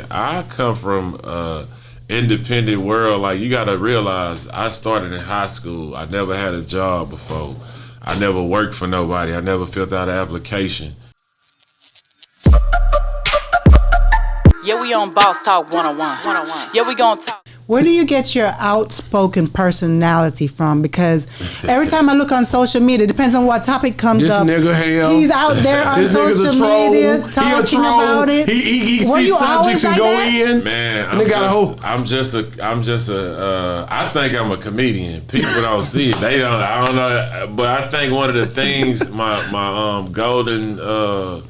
man, I come from independent world. Like, you gotta realize, I started in high school. I never had a job before. I never worked for nobody. I never filled out an application. Yeah, we on Boss Talk 101. Yeah, we gonna talk. Where do you get your outspoken personality from? Because every time I look on social media, it depends on what topic comes This up. nigga hell. He's out there on This nigga's social a troll. media He a talking troll. about it. He Were sees you subjects always and like go that? in. Man, I think I'm a comedian. People don't see it. They don't. I don't know. But I think one of the things, my golden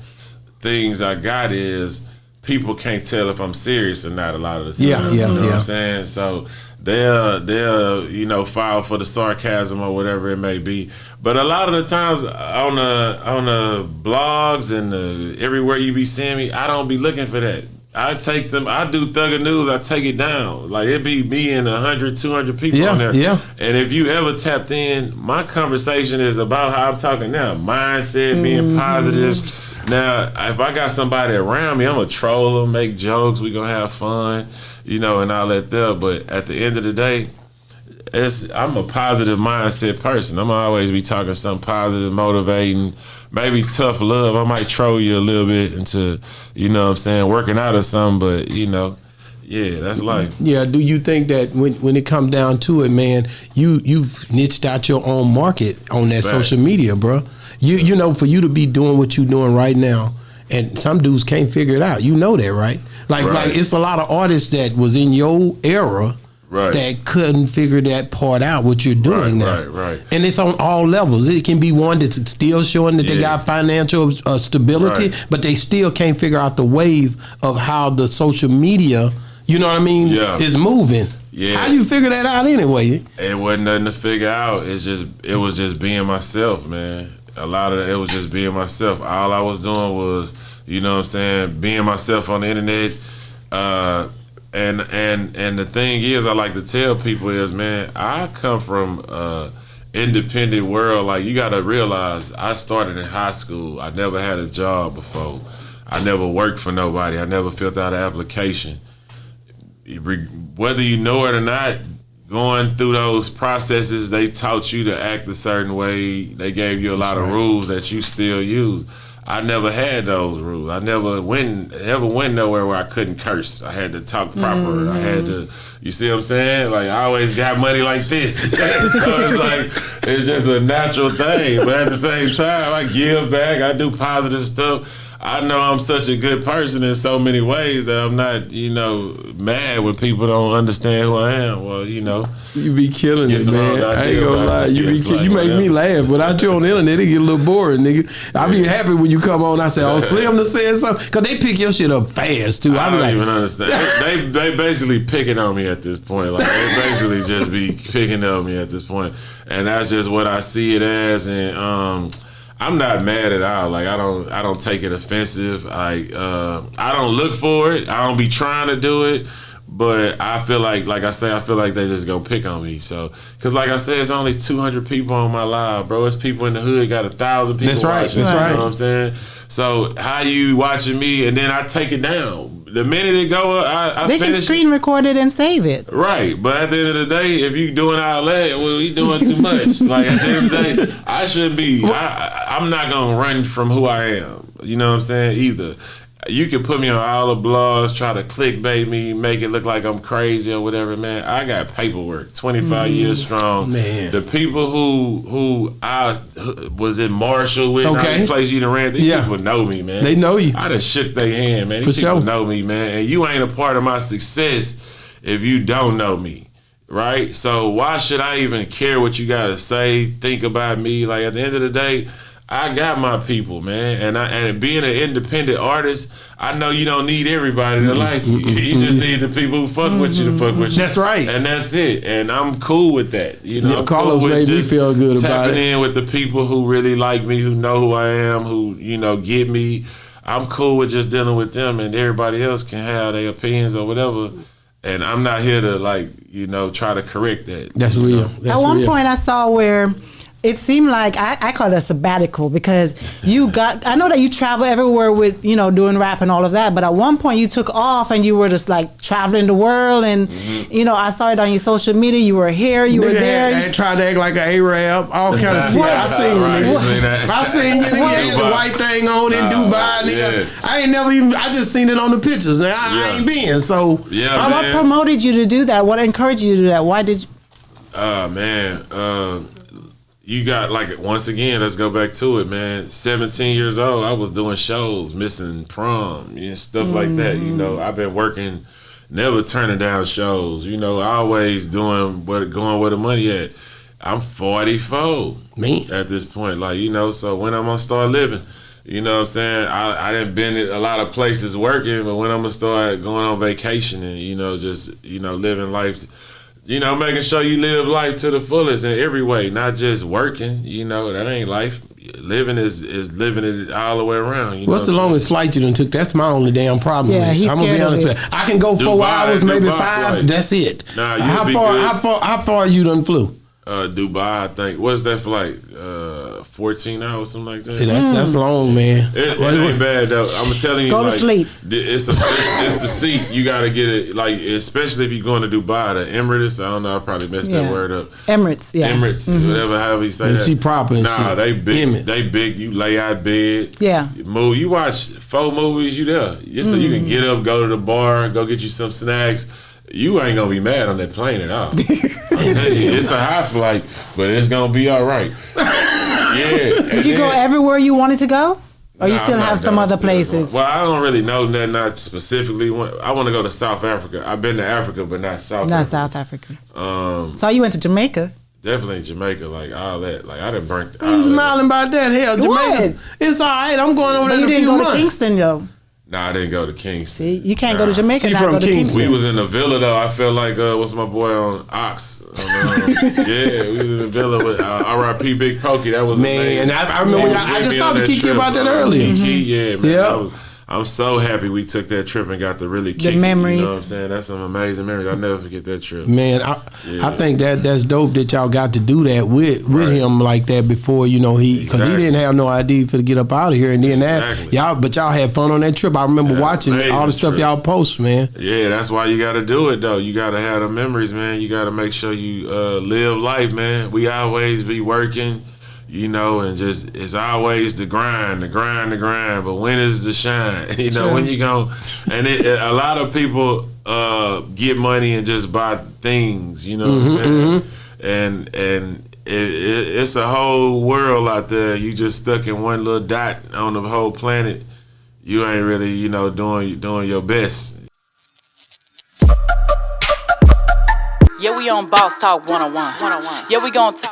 things I got is, people can't tell if I'm serious or not a lot of the time. You know what I'm saying? So they'll file for the sarcasm or whatever it may be. But a lot of the times on the blogs and everywhere you be seeing me, I don't be looking for that. I take them. I do Thugger News. I take it down. Like, it be me and 100, 200 people on there. Yeah. And if you ever tapped in, my conversation is about how I'm talking now. Mindset, being positive. Now, if I got somebody around me, I'm going to troll them, make jokes, we going to have fun, and all that there. But at the end of the day, I'm a positive mindset person. I'm going to always be talking something positive, motivating, maybe tough love. I might troll you a little bit into, working out or something, but, yeah, that's life. Yeah, do you think that when it comes down to it, man, you've niched out your own market on that social media, bro? You know, for you to be doing what you're doing right now, and some dudes can't figure it out. You know that, right? Like it's a lot of artists that was in your era that couldn't figure that part out, what you're doing now. Right. And it's on all levels. It can be one that's still showing that they got financial stability, but they still can't figure out the wave of how the social media, you know what I mean, is moving. Yeah. How you figure that out anyway? It wasn't nothing to figure out. It was just being myself, man. A lot of it was just being myself. All I was doing was, being myself on the internet. And the thing is, I like to tell people is, man, I come from independent world. Like, you got to realize, I started in high school. I never had a job before. I never worked for nobody. I never filled out an application. Whether you know it or not, going through those processes, they taught you to act a certain way. They gave you a lot of rules that you still use. I never had those rules. I never went nowhere where I couldn't curse. I had to talk proper. I had to, you see what I'm saying? Like, I always got money like this. So it's like, it's just a natural thing. But at the same time, I give back. I do positive stuff. I know I'm such a good person in so many ways that I'm not, mad when people don't understand who I am. Well, You be killing it, man. I ain't gonna lie. You make me laugh. Without you on the internet, it get a little boring, nigga. I be happy when you come on. I say, "Oh, Slim to say something," because they pick your shit up fast too. I don't even understand. They basically picking on me at this point. Like, they basically just be picking on me at this point, and that's just what I see it as. And I'm not mad at all. Like, I don't take it offensive. Like, I don't look for it. I don't be trying to do it. But I feel like I feel like they just gonna pick on me. So, cause like I said, it's only 200 people on my live, bro. It's people in the hood, got 1,000 people. That's right. Watching, That's right. You know what I'm saying? So, how you watching me, and then I take it down. The minute it go up, they finish can screen record it and save it. Right, but at the end of the day, if you doing all that, well, you doing too much. Like, at the end of the day, I shouldn't be. I'm not gonna run from who I am. You know what I'm saying? Either. You can put me on all the blogs, try to clickbait me, make it look like I'm crazy or whatever, man. I got paperwork, 25 years strong. Man. The people who I was in Marshall with, the place you done ran, these people know me, man. They know you. I done shook their hand, man. These people know me, man. And you ain't a part of my success if you don't know me, right? So why should I even care what you got to say, think about me? Like, at the end of the day, I got my people, man, and being an independent artist, I know you don't need everybody to like you. You just need the people who fuck with you to fuck with you. That's right, and that's it. And I'm cool with that. Carlos made me feel good about it. Tapping in with the people who really like me, who know who I am, who get me. I'm cool with just dealing with them, and everybody else can have their opinions or whatever. And I'm not here to try to correct that. That's real. At one point, I saw where it seemed like I call it a sabbatical because I know that you travel everywhere with, doing rap and all of that, but at one point you took off and you were just like traveling the world and, I saw it on your social media, you were here, you were there. And tried to act like an Arab, all kind of shit. I seen you, nigga. I seen you, nigga, had the white thing on in Dubai, nigga. Yeah. I just seen it on the pictures. Now, I ain't been, so. What promoted you to do that? What encouraged you to do that? Why did you? You got, like, once again, let's go back to it, man. 17 years old, I was doing shows, missing prom, stuff like that. I've been working, never turning down shows. Always going where the money at. I'm 44 at this point, so when I'm gonna start living? You know what I'm saying? I didn't been at a lot of places working, but when I'm gonna start going on vacation and, just, living life, making sure you live life to the fullest in every way, not just working. That ain't life. Living is living it all the way around. What's the longest flight you done took? That's my only damn problem. Yeah, he's I'm gonna be honest with you. I can go 4 hours, maybe 5. Flight. That's it. Nah, how far you done flew? Dubai, I think. What's that flight? 14 hours, something like that. See, that's long, man. It ain't bad though. I'm telling you, go to sleep. It's the seat. You got to get it, especially if you're going to Dubai, the Emirates. I don't know. I probably messed that word up. Emirates, yeah. Emirates, whatever, however you say that. She proper. Nah, they big. Emirates. They big. You lay out bed. Yeah. Move. You watch 4 movies. You there. So you can get up, go to the bar, go get you some snacks. You ain't gonna be mad on that plane at all. I'm telling you, it's a high flight, but it's gonna be all right. Yeah. Did you go everywhere you wanted to go? Or you still have some other places? Well, I don't really know that, not specifically. I want to go to South Africa. I've been to Africa, but not South Africa. Not South Africa. So you went to Jamaica? Definitely Jamaica, like all that. Like I done burnt. I'm smiling about that. Hell, Jamaica. What? It's all right. I'm going over there in a few months. You didn't go to Kingston, though. Nah, I didn't go to Kingston. See, you can't go to Jamaica, not go to Kingston. We was in the villa though. I felt like what's my boy on Ox? Yeah, we was in the villa with R.I.P. Big Pokey. That was man. I remember. I just talked to Kiki about that earlier. Kiki, yeah, man. Yeah. I'm so happy we took that trip and got to really kick the memories. You know what I'm saying? That's some amazing memories. I'll never forget that trip. Man, I think that's dope that y'all got to do that with him like that before, because he didn't have no idea to get up out of here. And then y'all had fun on that trip. I remember watching all the stuff y'all post, man. Yeah, that's why you got to do it, though. You got to have the memories, man. You got to make sure you live life, man. We always be working. And just it's always the grind. But when is the shine? When you go, and a lot of people get money and just buy things. You know what I'm saying? And it's a whole world out there. You just stuck in one little dot on the whole planet. You ain't really doing your best. Yeah, we on Boss Talk 101. Yeah, we gonna talk.